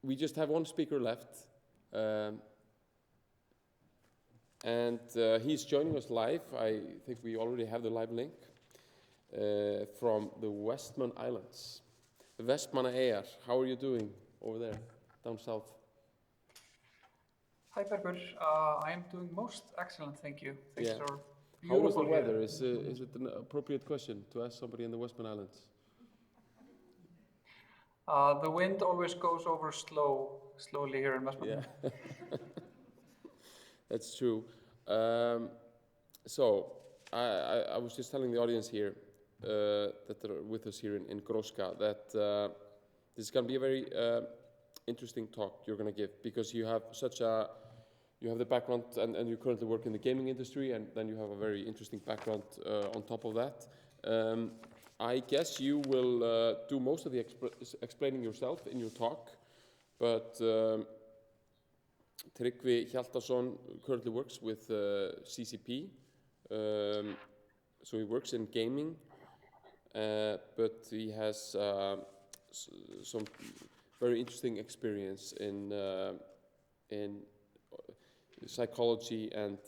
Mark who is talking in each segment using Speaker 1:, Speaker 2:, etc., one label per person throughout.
Speaker 1: we just have one speaker left, and he's joining us live. I think we already have the live link from the Vestmannaeyjar. Vestmannaeyjar, how are you doing over there, down south?
Speaker 2: Hi, Bergur. I am doing most excellent, thank you. Thanks for
Speaker 1: How was the weather? Is it an appropriate question to ask somebody in the Vestmannaeyjar?
Speaker 2: The wind always goes over slowly here in Vestmannaeyjar.
Speaker 1: Yeah, that's true. So I was just telling the audience here that are with us here in Gróska that this is going to be a very interesting talk you're going to give, because you have the background and you currently work in the gaming industry, and then you have a very interesting background on top of that. I guess you will do most of the explaining yourself in your talk, but Tryggvi Hjaltason currently works with CCP, so he works in gaming, but he has some very interesting experience in psychology and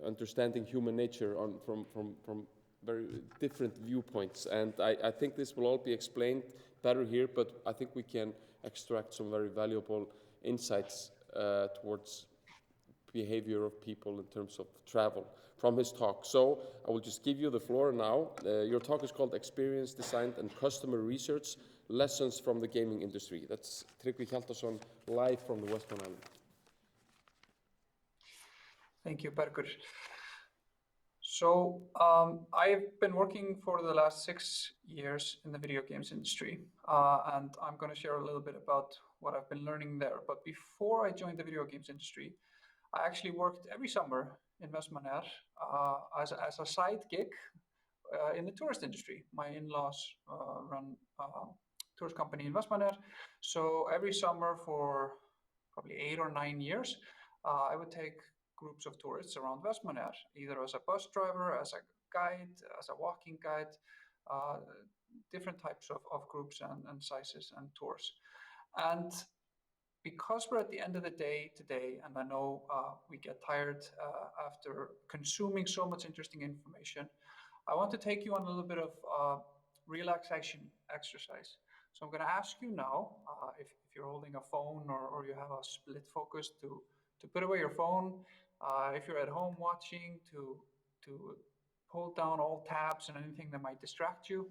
Speaker 1: understanding human nature from very different viewpoints, and I think this will all be explained better here, but I think we can extract some very valuable insights towards behavior of people in terms of travel from his talk. So I will just give you the floor now. Your talk is called Experience Design and Customer Research, Lessons from the Gaming Industry. That's Tryggvi Hjaltason live from the Vestmannaeyjar.
Speaker 2: Thank you, Bergur. So I've been working for the last 6 years in the video games industry, and I'm going to share a little bit about what I've been learning there. But before I joined the video games industry, I actually worked every summer in Vestmannaeyjar as a side gig in the tourist industry. My in-laws run a tourist company in Vestmannaeyjar, so every summer for probably 8 or 9 years, I would take groups of tourists around Vestmannaeyjar, either as a bus driver, as a guide, as a walking guide, different types of groups and sizes and tours. And because we're at the end of the day today, and I know we get tired after consuming so much interesting information, I want to take you on a little bit of relaxation exercise. So I'm going to ask you now, if you're holding a phone or you have a split focus, to put away your phone. If you're at home watching, to pull down all tabs and anything that might distract you,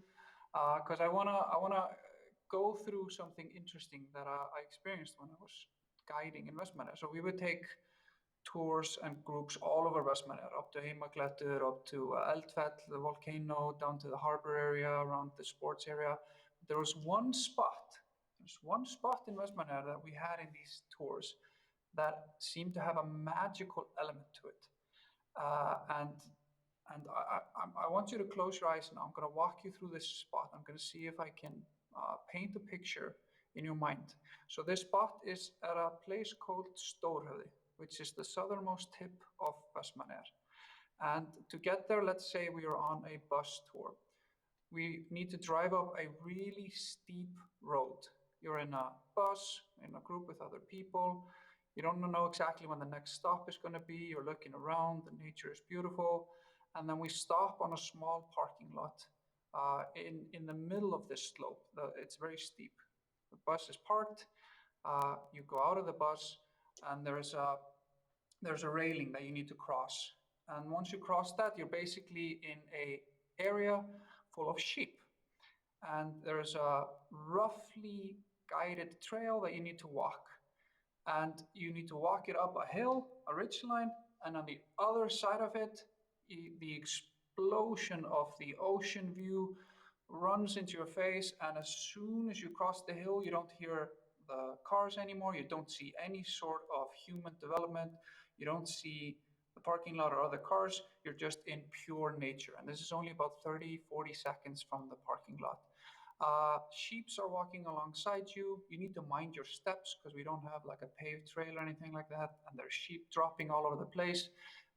Speaker 2: because I wanna go through something interesting that I experienced when I was guiding in Vestmannaeyjar. So we would take tours and groups all over Vestmannaeyjar, up to Heimaklettur, up to Eldfell, the volcano, down to the harbor area, around the sports area. There was one spot in Vestmannaeyjar that we had in these tours that seemed to have a magical element to it. And I want you to close your eyes now. I'm going to walk you through this spot. I'm going to see if I can paint a picture in your mind. So this spot is at a place called Stórhöfði, which is the southernmost tip of Vestmannaeyjar. And to get there, let's say we are on a bus tour. We need to drive up a really steep road. You're in a bus, in a group with other people. You don't know exactly when the next stop is going to be. You're looking around, the nature is beautiful. And then we stop on a small parking lot in the middle of this slope. It's very steep. The bus is parked. You go out of the bus, and there's a railing that you need to cross. And once you cross that, you're basically in an area full of sheep. And there's a roughly guided trail that you need to walk. And you need to walk it up a hill, a ridge line, and on the other side of it, the explosion of the ocean view runs into your face, and as soon as you cross the hill, you don't hear the cars anymore, you don't see any sort of human development, you don't see the parking lot or other cars, you're just in pure nature. And this is only about 30-40 seconds from the parking lot. Sheeps are walking alongside you. You need to mind your steps because we don't have like a paved trail or anything like that. And there's sheep dropping all over the place.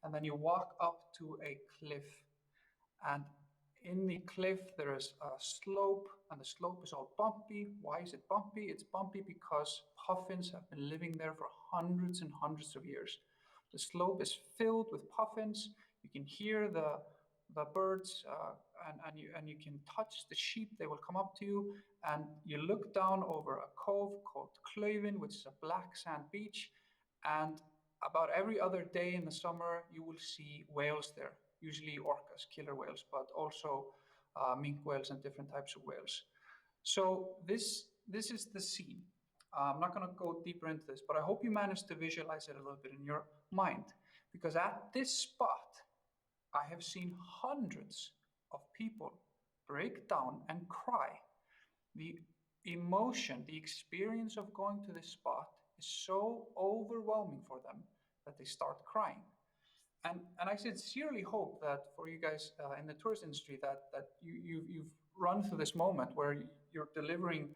Speaker 2: And then you walk up to a cliff. And in the cliff there is a slope, and the slope is all bumpy. Why is it bumpy? It's bumpy because puffins have been living there for hundreds and hundreds of years. The slope is filled with puffins. You can hear the birds, and you can touch the sheep. They will come up to you, and you look down over a cove called Klauvin, which is a black sand beach, and about every other day in the summer you will see whales there, usually orcas, killer whales, but also minke whales and different types of whales. So this is the scene. I'm not going to go deeper into this, but I hope you managed to visualize it a little bit in your mind, because at this spot I have seen hundreds of people break down and cry. The emotion, the experience of going to this spot is so overwhelming for them that they start crying. And I sincerely hope that for you guys in the tourist industry that you've run through this moment where you're delivering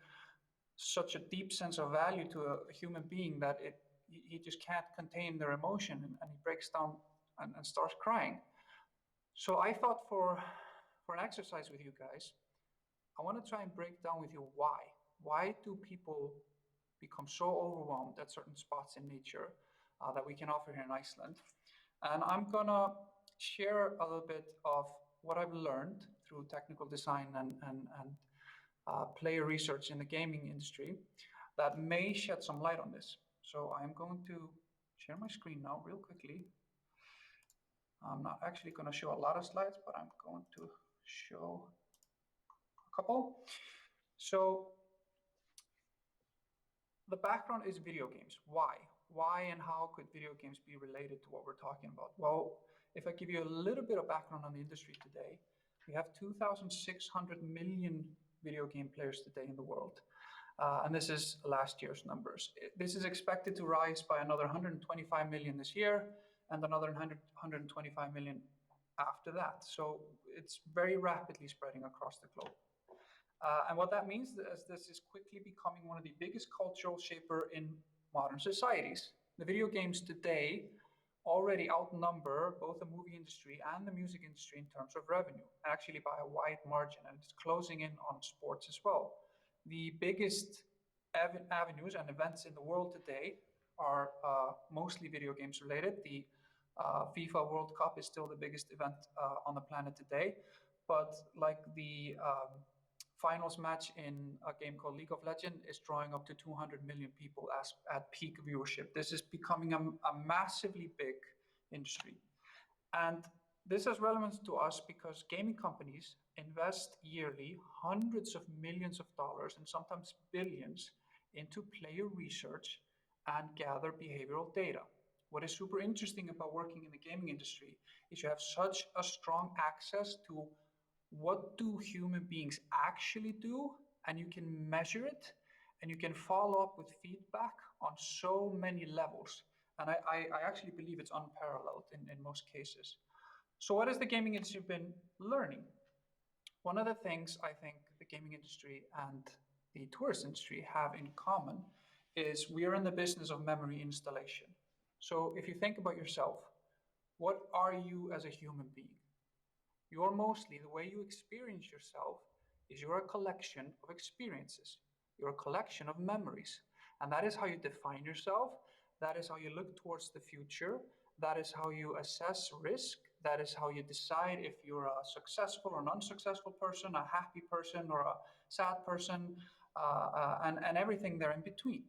Speaker 2: such a deep sense of value to a human being that he just can't contain their emotion, and he breaks down and starts crying. So I thought for an exercise with you guys, I want to try and break down with you why. Why do people become so overwhelmed at certain spots in nature that we can offer here in Iceland? And I'm gonna share a little bit of what I've learned through technical design and player research in the gaming industry that may shed some light on this. So I'm going to share my screen now real quickly. I'm not actually going to show a lot of slides, but I'm going to show a couple. So the background is video games. Why? Why and how could video games be related to what we're talking about? Well, if I give you a little bit of background on the industry today, we have 2,600 million video game players today in the world. And this is last year's numbers. This is expected to rise by another 125 million this year and another 125 million after that. So it's very rapidly spreading across the globe. And what that means is this is quickly becoming one of the biggest cultural shaper in modern societies. The video games today already outnumber both the movie industry and the music industry in terms of revenue, actually by a wide margin, and it's closing in on sports as well. The biggest avenues and events in the world today are mostly video games related. The FIFA World Cup is still the biggest event on the planet today, but like the finals match in a game called League of Legends is drawing up to 200 million people at peak viewership. This is becoming a massively big industry. And this has relevance to us because gaming companies invest yearly hundreds of millions of dollars and sometimes billions into player research and gather behavioral data. What is super interesting about working in the gaming industry is you have such a strong access to what do human beings actually do, and you can measure it, and you can follow up with feedback on so many levels. And I actually believe it's unparalleled in most cases. So what has the gaming industry been learning? One of the things I think the gaming industry and the tourist industry have in common is we are in the business of memory installation. So if you think about yourself, what are you as a human being? You're mostly, the way you experience yourself is you're a collection of experiences. You're a collection of memories. And that is how you define yourself. That is how you look towards the future. That is how you assess risk. That is how you decide if you're a successful or an unsuccessful person, a happy person or a sad person, and everything there in between.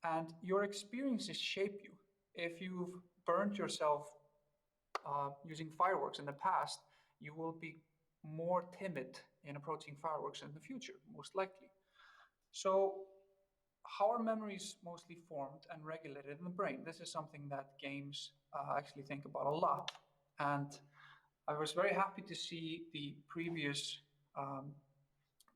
Speaker 2: And your experiences shape you. If you've burned yourself using fireworks in the past, you will be more timid in approaching fireworks in the future, most likely. So how are memories mostly formed and regulated in the brain? This is something that games actually think about a lot. And I was very happy to see the previous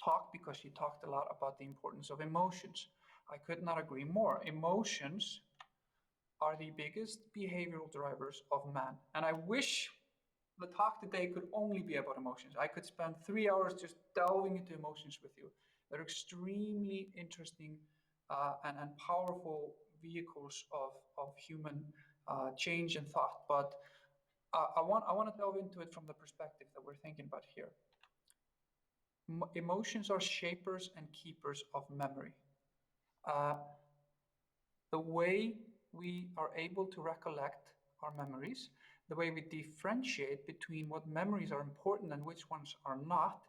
Speaker 2: talk because she talked a lot about the importance of emotions. I could not agree more. Emotions are the biggest behavioral drivers of man. And I wish the talk today could only be about emotions. I could spend 3 hours just delving into emotions with you. They're extremely interesting and powerful vehicles of human change and thought. But I want to delve into it from the perspective that we're thinking about here. Emotions are shapers and keepers of memory. The way we are able to recollect our memories, the way we differentiate between what memories are important and which ones are not,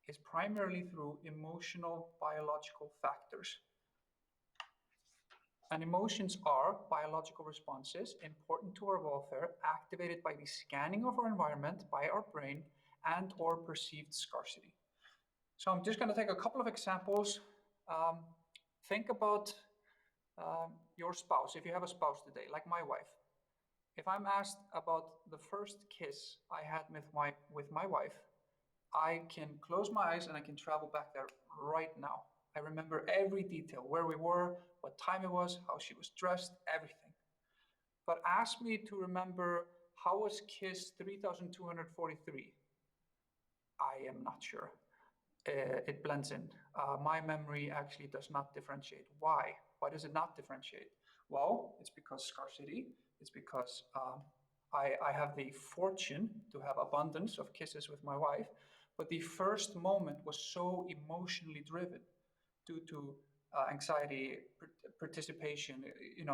Speaker 2: is primarily through emotional biological factors. And emotions are biological responses important to our welfare, activated by the scanning of our environment by our brain and or perceived scarcity. So I'm just going to take a couple of examples. Think about your spouse, if you have a spouse today, like my wife. If I'm asked about the first kiss I had with my wife, I can close my eyes and I can travel back there right now. I remember every detail, where we were, what time it was, how she was dressed, everything. But ask me to remember how was kiss 3243. I am not sure. It blends in. My memory actually does not differentiate. Why? Why does it not differentiate? Well, it's because scarcity. It's because I have the fortune to have abundance of kisses with my wife, but the first moment was so emotionally driven due to anxiety, participation,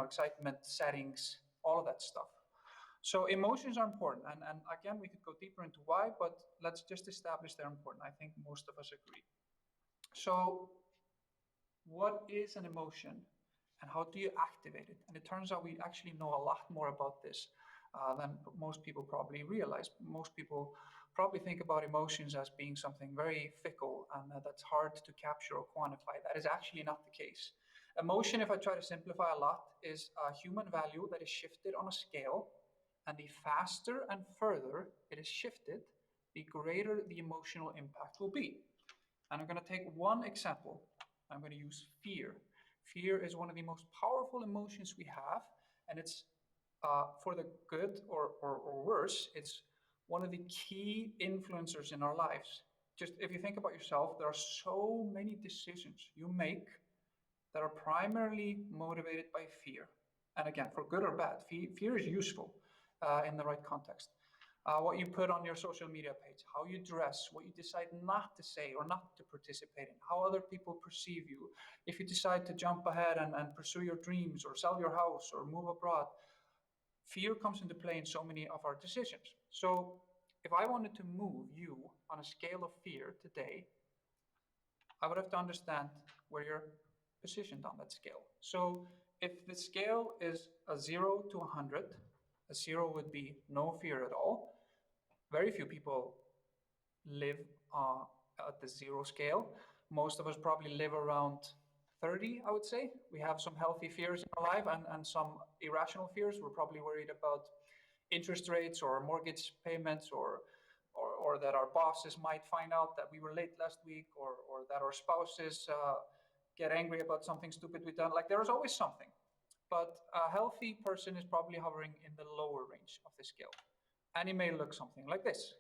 Speaker 2: excitement, settings, all of that stuff. So emotions are important, and again, we could go deeper into why, but let's just establish they're important. I think most of us agree. So what is an emotion and how do you activate it? And it turns out we actually know a lot more about this than most people probably realize. Most people probably think about emotions as being something very fickle and that's hard to capture or quantify. That is actually not the case. Emotion, if I try to simplify a lot, is a human value that is shifted on a scale, and the faster and further it is shifted, the greater the emotional impact will be. And I'm going to take one example. I'm going to use fear. Fear is one of the most powerful emotions we have, and it's for the good or worse, it's one of the key influencers in our lives. Just if you think about yourself, there are so many decisions you make that are primarily motivated by fear. And again, for good or bad, fear is useful in the right context. What you put on your social media page, how you dress, what you decide not to say or not to participate in, how other people perceive you. If you decide to jump ahead and pursue your dreams or sell your house or move abroad, fear comes into play in so many of our decisions. So if I wanted to move you on a scale of fear today, I would have to understand where you're positioned on that scale. So if the scale is a 0 to 100, a 0 would be no fear at all. Very few people live at the 0 scale. Most of us probably live around 30, I would say. We have some healthy fears in our life and some irrational fears. We're probably worried about interest rates or mortgage payments or that our bosses might find out that we were late last week or that our spouses get angry about something stupid we've done. Like there's always something. But a healthy person is probably hovering in the lower range of the scale. And it may look something like this.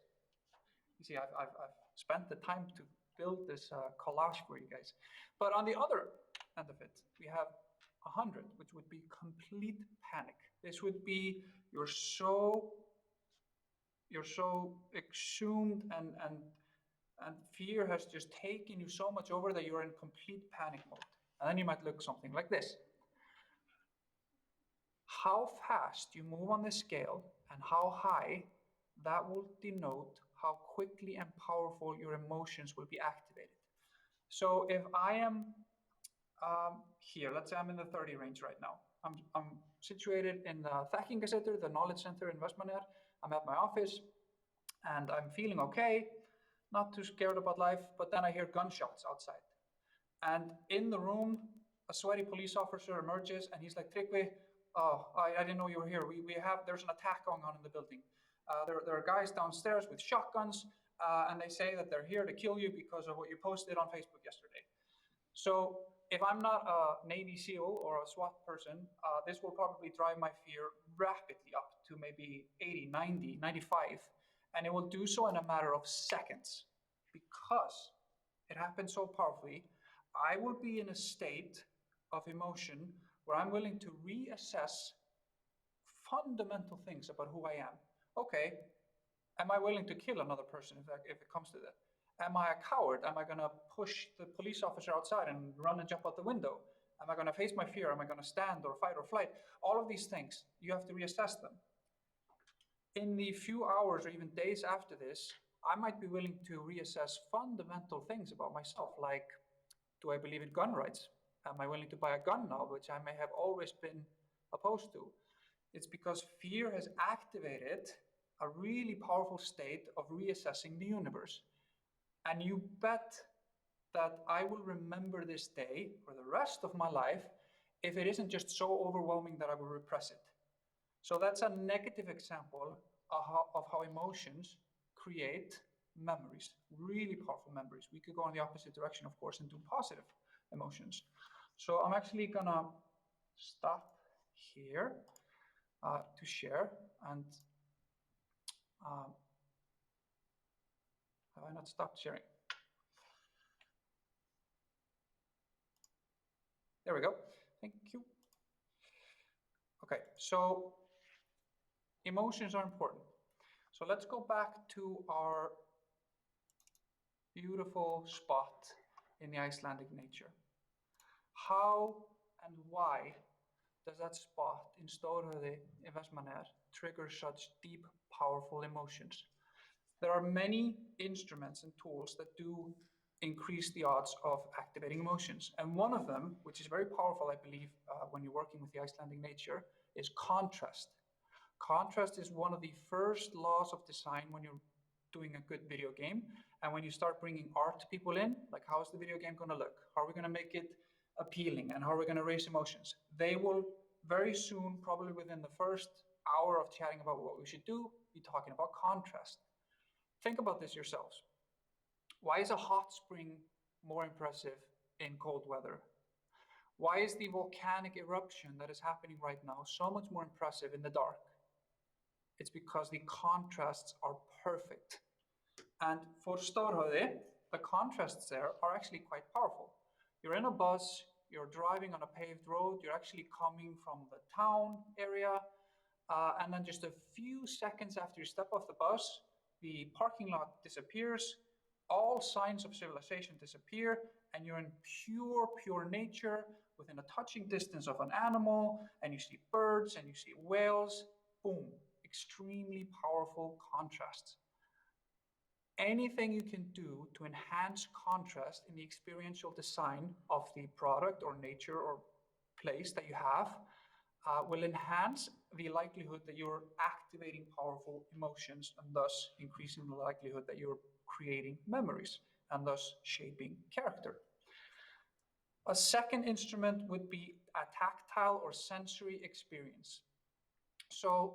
Speaker 2: You see, I've spent the time to build this collage for you guys. But on the other end of it, we have 100, which would be complete panic. This would be you're so exhumed and fear has just taken you so much over that you're in complete panic mode. And then you might look something like this. How fast you move on the scale and how high, that will denote how quickly and powerful your emotions will be activated. So if I am here, let's say I'm in the 30 range right now. I'm situated in the Þekkingasetur, the knowledge center in Vestmannaeyjar. I'm at my office and I'm feeling okay, not too scared about life, but then I hear gunshots outside. And in the room, a sweaty police officer emerges and he's like, Tryggvi, oh, I didn't know you were here. There's an attack going on in the building. There are guys downstairs with shotguns and they say that they're here to kill you because of what you posted on Facebook yesterday. So if I'm not a Navy SEAL or a SWAT person, this will probably drive my fear rapidly up to maybe 80, 90, 95. And it will do so in a matter of seconds because it happens so powerfully. I will be in a state of emotion where I'm willing to reassess fundamental things about who I am. Okay, am I willing to kill another person if it comes to that? Am I a coward? Am I going to push the police officer outside and run and jump out the window? Am I going to face my fear? Am I going to stand or fight or flight? All of these things, you have to reassess them. In the few hours or even days after this, I might be willing to reassess fundamental things about myself, like, do I believe in gun rights? Am I willing to buy a gun now, which I may have always been opposed to? It's because fear has activated a really powerful state of reassessing the universe. And you bet that I will remember this day for the rest of my life if it isn't just so overwhelming that I will repress it. So that's a negative example of how emotions create memories, really powerful memories. We could go in the opposite direction, of course, and do positive emotions. So I'm actually gonna stop here to share, and have I not stopped sharing? There we go. Thank you. Okay, so emotions are important. So let's go back to our beautiful spot in the Icelandic nature. How and why does that spot in Stórhöfði in Vestmannaeyjar trigger such deep, powerful emotions? There are many instruments and tools that do increase the odds of activating emotions. And one of them, which is very powerful, I believe, when you're working with the Icelandic nature, is contrast. Contrast is one of the first laws of design when you're doing a good video game. And when you start bringing art people in, like how is the video game going to look? How are we going to make it appealing? And how are we going to raise emotions? They will very soon, probably within the first hour of chatting about what we should do, be talking about contrast. Think about this yourselves. Why is a hot spring more impressive in cold weather? Why is the volcanic eruption that is happening right now so much more impressive in the dark? It's because the contrasts are perfect. And for Stórhöfði, the contrasts there are actually quite powerful. You're in a bus, you're driving on a paved road, you're actually coming from the town area, and then just a few seconds after you step off the bus, the parking lot disappears, all signs of civilization disappear, and you're in pure nature within a touching distance of an animal, and you see birds and you see whales. Boom, extremely powerful contrasts. Anything you can do to enhance contrast in the experiential design of the product or nature or place that you have will enhance the likelihood that you're activating powerful emotions and thus increasing the likelihood that you're creating memories and thus shaping character. A second instrument would be a tactile or sensory experience. So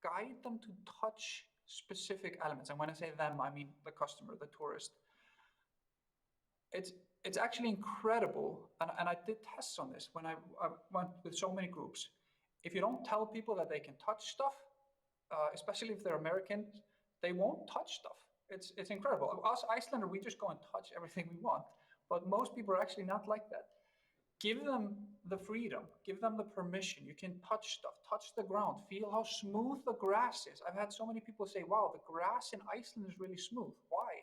Speaker 2: guide them to touch specific elements. And when I say them, I mean the customer, the tourist. It's actually incredible, and I did tests on this when I went with so many groups. If you don't tell people that they can touch stuff, especially if they're Americans, they won't touch stuff. It's incredible. Us Icelanders, we just go and touch everything we want, but most people are actually not like that. Give them the freedom, give them the permission. You can touch stuff, touch the ground, feel how smooth the grass is. I've had so many people say, wow, the grass in Iceland is really smooth. Why?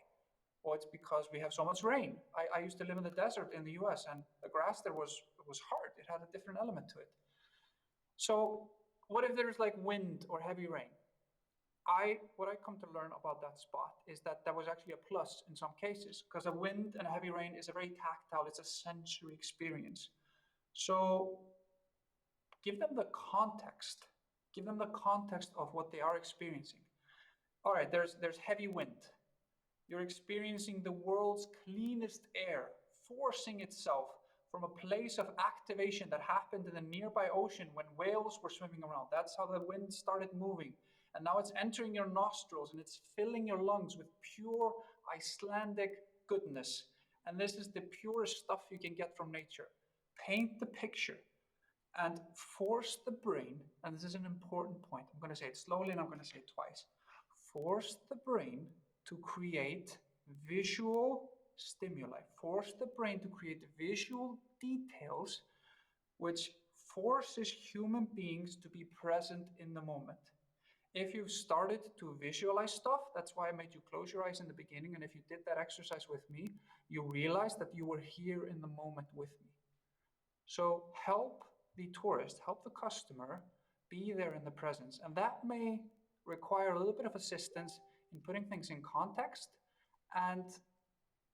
Speaker 2: Well, it's because we have so much rain. I used to live in the desert in the US, and the grass there was hard. It had a different element to it. So what if there's like wind or heavy rain? What I come to learn about that spot is that was actually a plus in some cases, because a wind and a heavy rain is a very tactile, it's a sensory experience. So give them the context. Give them the context of what they are experiencing. All right, there's heavy wind. You're experiencing the world's cleanest air forcing itself from a place of activation that happened in the nearby ocean when whales were swimming around. That's how the wind started moving. And now it's entering your nostrils and it's filling your lungs with pure Icelandic goodness. And this is the purest stuff you can get from nature. Paint the picture and force the brain, and this is an important point. I'm going to say it slowly and I'm going to say it twice. Force the brain to create visual stimuli. Force the brain to create visual details which forces human beings to be present in the moment. If you've started to visualize stuff, that's why I made you close your eyes in the beginning. And if you did that exercise with me, you realized that you were here in the moment with me. So help the tourist, help the customer be there in the presence. And that may require a little bit of assistance in putting things in context and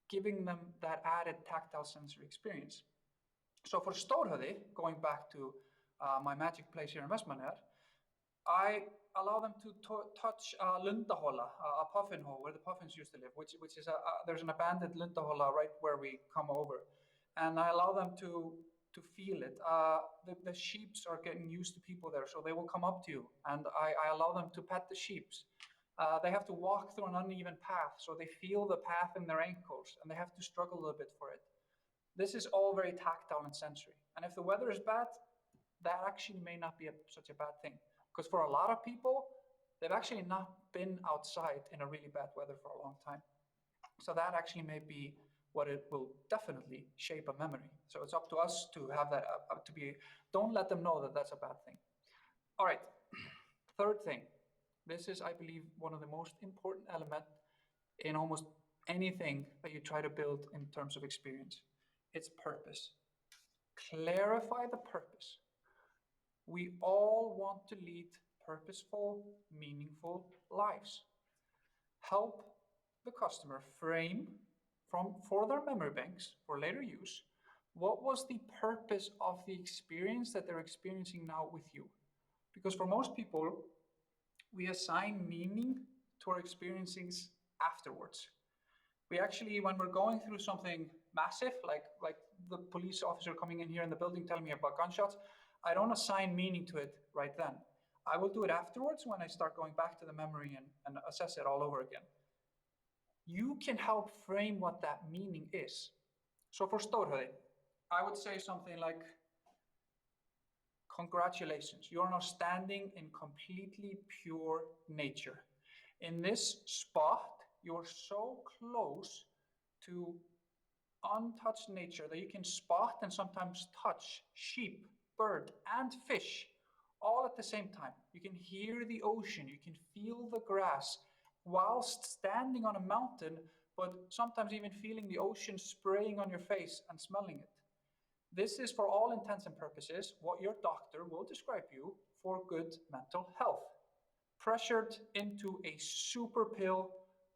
Speaker 2: giving them that added tactile sensory experience. So for Stórhöfði, going back to my magic place here in Vestmannaeyjar, I allow them to touch Lundahola, a puffin hole where the puffins used to live, which is there's an abandoned Lundahola right where we come over, and I allow them to feel it. The sheeps are getting used to people there, so they will come up to you, and I allow them to pet the sheeps. They have to walk through an uneven path, so they feel the path in their ankles, and they have to struggle a little bit for it. This is all very tactile and sensory. And if the weather is bad, that actually may not be such a bad thing. Because for a lot of people, they've actually not been outside in a really bad weather for a long time. So that actually may be what it will definitely shape a memory. So it's up to us to have that, don't let them know that that's a bad thing. All right, third thing. This is, I believe, one of the most important elements in almost anything that you try to build in terms of experience. It's purpose. Clarify the purpose. We all want to lead purposeful, meaningful lives. Help the customer frame for their memory banks for later use, what was the purpose of the experience that they're experiencing now with you? Because for most people, we assign meaning to our experiences afterwards. We actually, when we're going through something massive, like the police officer coming in here in the building telling me about gunshots, I don't assign meaning to it right then. I will do it afterwards when I start going back to the memory and assess it all over again. You can help frame what that meaning is. So for Stórhöfði, I would say something like, congratulations, you are now standing in completely pure nature. In this spot, you are so close to untouched nature that you can spot and sometimes touch sheep, bird, and fish all at the same time. You can hear the ocean, you can feel the grass whilst standing on a mountain, but sometimes even feeling the ocean spraying on your face and smelling it. This is, for all intents and purposes, what your doctor will describe you for good mental health. Pressured into a super pill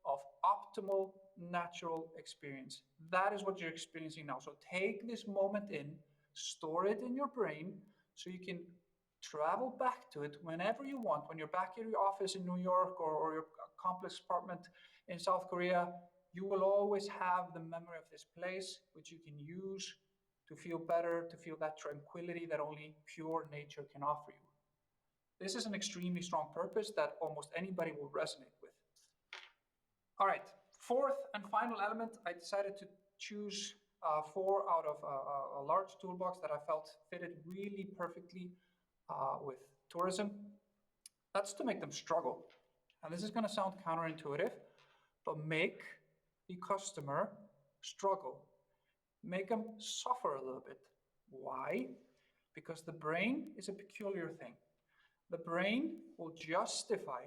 Speaker 2: of optimal natural experience. That is what you're experiencing now. So take this moment in, store it in your brain so you can travel back to it whenever you want. When you're back at your office in New York or your complex apartment in South Korea, you will always have the memory of this place, which you can use to feel better, to feel that tranquility that only pure nature can offer you. This is an extremely strong purpose that almost anybody will resonate with. All right, fourth and final element, I decided to choose 4 out of a large toolbox that I felt fitted really perfectly with tourism. That's to make them struggle. And this is going to sound counterintuitive, but make the customer struggle. Make them suffer a little bit. Why? Because the brain is a peculiar thing. The brain will justify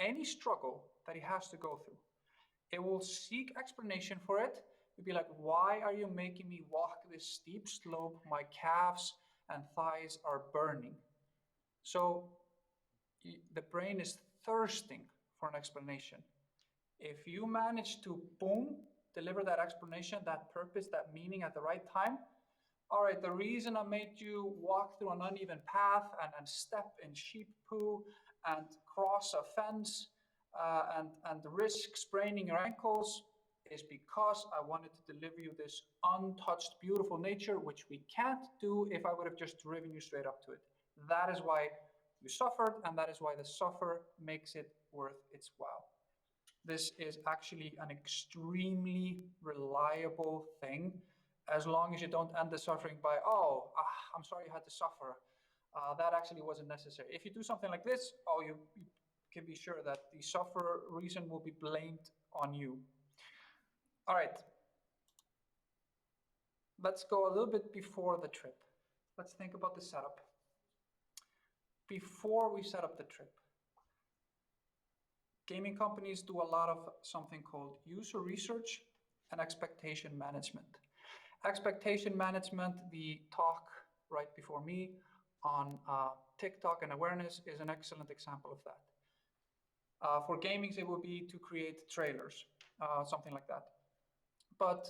Speaker 2: any struggle that he has to go through. It will seek explanation for it. It'll be like, why are you making me walk this steep slope? My calves and thighs are burning. So the brain is thirsting for an explanation. If you manage to, boom, deliver that explanation, that purpose, that meaning at the right time, all right, the reason I made you walk through an uneven path and step in sheep poo and cross a fence and risk spraining your ankles is because I wanted to deliver you this untouched, beautiful nature, which we can't do if I would have just driven you straight up to it. That is why you suffered, and that is why the suffer makes it worth its while. This is actually an extremely reliable thing, as long as you don't end the suffering by, I'm sorry you had to suffer. That actually wasn't necessary. If you do something like this, you can be sure that the suffer reason will be blamed on you. All right. Let's go a little bit before the trip. Let's think about the setup. Before we set up the trip, gaming companies do a lot of something called user research and expectation management. Expectation management, the talk right before me on TikTok and awareness is an excellent example of that. For gaming, it would be to create trailers, something like that. But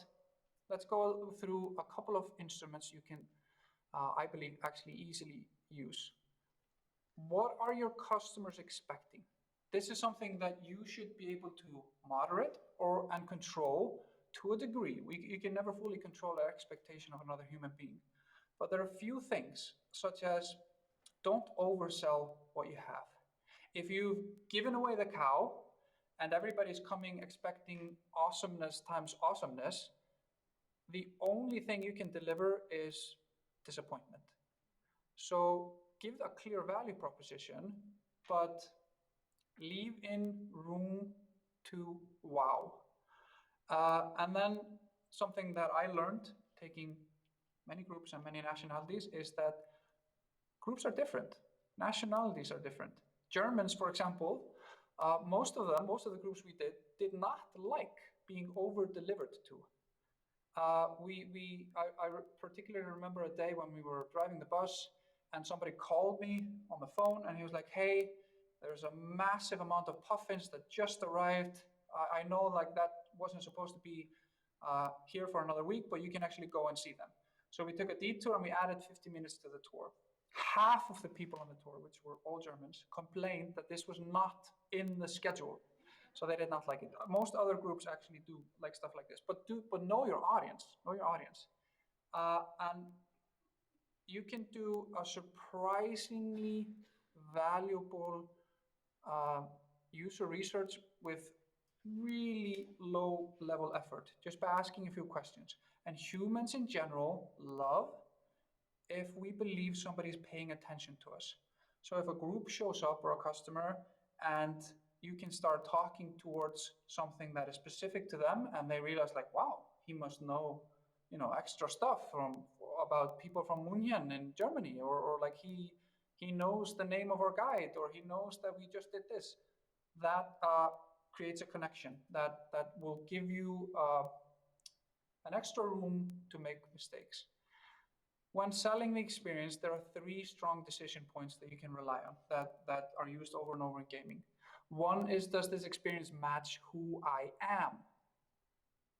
Speaker 2: let's go through a couple of instruments you can, I believe, actually easily use. What are your customers expecting? This is something that you should be able to moderate and control to a degree. You can never fully control the expectation of another human being. But there are a few things, such as don't oversell what you have. If you've given away the cow and everybody's coming expecting awesomeness times awesomeness, the only thing you can deliver is disappointment. So give a clear value proposition, but leave in room to wow. And then something that I learned taking many groups and many nationalities is that groups are different. Nationalities are different. Germans, for example, most of the groups we did not like being over-delivered to. I particularly remember a day when we were driving the bus and somebody called me on the phone and he was like, hey, there's a massive amount of puffins that just arrived. I know like that wasn't supposed to be here for another week, but you can actually go and see them. So we took a detour and we added 50 minutes to the tour. Half of the people on the tour, which were all Germans, complained that this was not in the schedule. So they did not like it. Most other groups actually do like stuff like this, but know your audience. Know your audience, and you can do a surprisingly valuable user research with really low level effort, just by asking a few questions. And humans in general love if we believe somebody's paying attention to us. So if a group shows up or a customer and you can start talking towards something that is specific to them and they realize like, wow, he must know, extra stuff about people from Munchen in Germany, or like he knows the name of our guide, or he knows that we just did this. That creates a connection that will give you an extra room to make mistakes. When selling the experience, there are 3 strong decision points that you can rely on that are used over and over in gaming. One is, does this experience match who I am?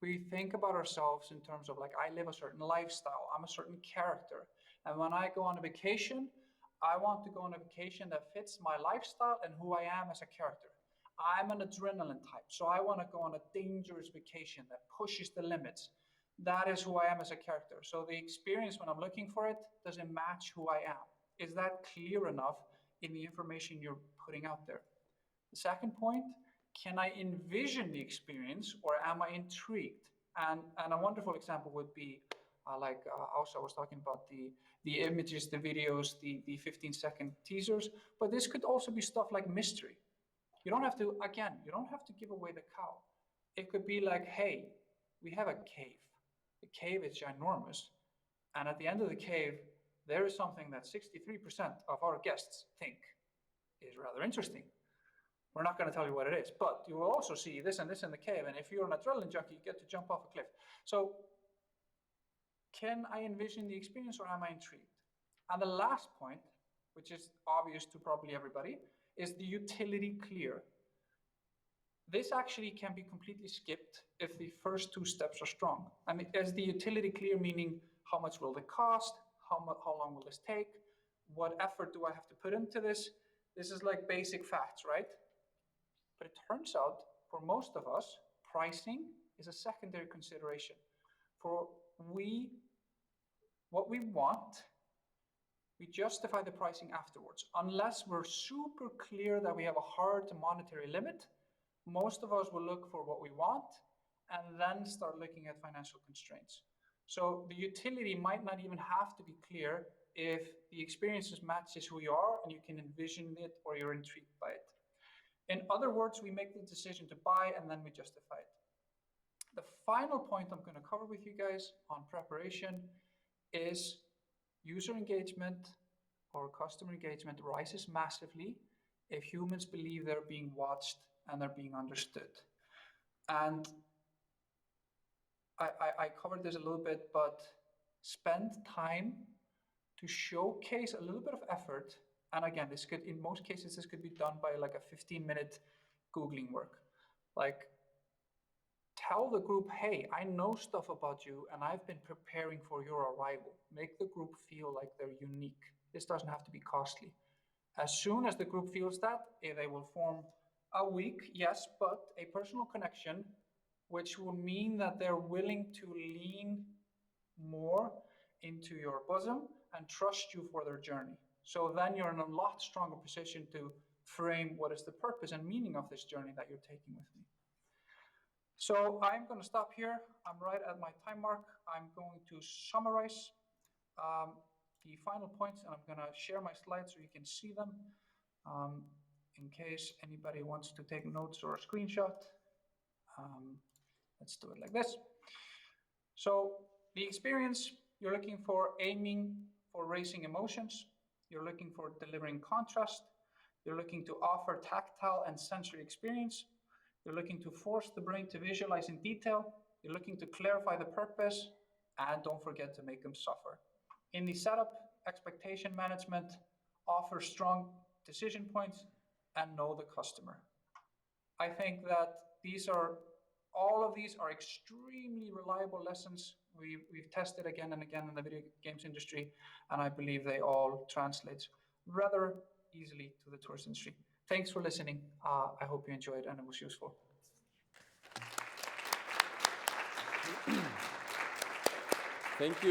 Speaker 2: We think about ourselves in terms of like, I live a certain lifestyle, I'm a certain character. And when I go on a vacation, I want to go on a vacation that fits my lifestyle and who I am as a character. I'm an adrenaline type, so I want to go on a dangerous vacation that pushes the limits. That is who I am as a character. So the experience, when I'm looking for it, does it match who I am? Is that clear enough in the information you're putting out there? The second point, can I envision the experience, or am I intrigued? And a wonderful example would be, Asa was talking about the images, the videos, the 15-second teasers, but this could also be stuff like mystery. You don't have to give away the cow. It could be like, hey, we have a cave. The cave is ginormous, and at the end of the cave, there is something that 63% of our guests think is rather interesting. We're not going to tell you what it is, but you will also see this and this in the cave, and if you're an adrenaline junkie, you get to jump off a cliff. So can I envision the experience, or am I intrigued? And the last point, which is obvious to probably everybody, is the utility clear. This actually can be completely skipped if the first 2 steps are strong. I mean, is the utility clear, meaning how much will it cost? How long will this take? What effort do I have to put into this? This is like basic facts, right? But it turns out, for most of us, pricing is a secondary consideration. For what we want, we justify the pricing afterwards. Unless we're super clear that we have a hard monetary limit, most of us will look for what we want and then start looking at financial constraints. So the utility might not even have to be clear if the experience matches who you are and you can envision it, or you're intrigued by it. In other words, we make the decision to buy and then we justify it. The final point I'm going to cover with you guys on preparation is user engagement or customer engagement rises massively if humans believe they're being watched and they're being understood. And I covered this a little bit, but spend time to showcase a little bit of effort. And again, this could, in most cases, this could be done by like a 15-minute Googling work. Like, tell the group, hey, I know stuff about you and I've been preparing for your arrival. Make the group feel like they're unique. This doesn't have to be costly. As soon as the group feels that, they will form a weak, yes, but a personal connection, which will mean that they're willing to lean more into your bosom and trust you for their journey. So then you're in a lot stronger position to frame what is the purpose and meaning of this journey that you're taking with me. So I'm going to stop here. I'm right at my time mark. I'm going to summarize the final points, and I'm going to share my slides so you can see them in case anybody wants to take notes or a screenshot. Let's do it like this. So the experience, you're looking for aiming for raising emotions. You're looking for delivering contrast. You're looking to offer tactile and sensory experience. You're looking to force the brain to visualize in detail. You're looking to clarify the purpose, and don't forget to make them suffer. In the setup, expectation management, offer strong decision points, and know the customer. I think that all of these are extremely reliable lessons we've tested again and again in the video games industry, and I believe they all translate rather easily to the tourist industry. Thanks for listening. I hope you enjoyed and it was useful.
Speaker 1: Thank you.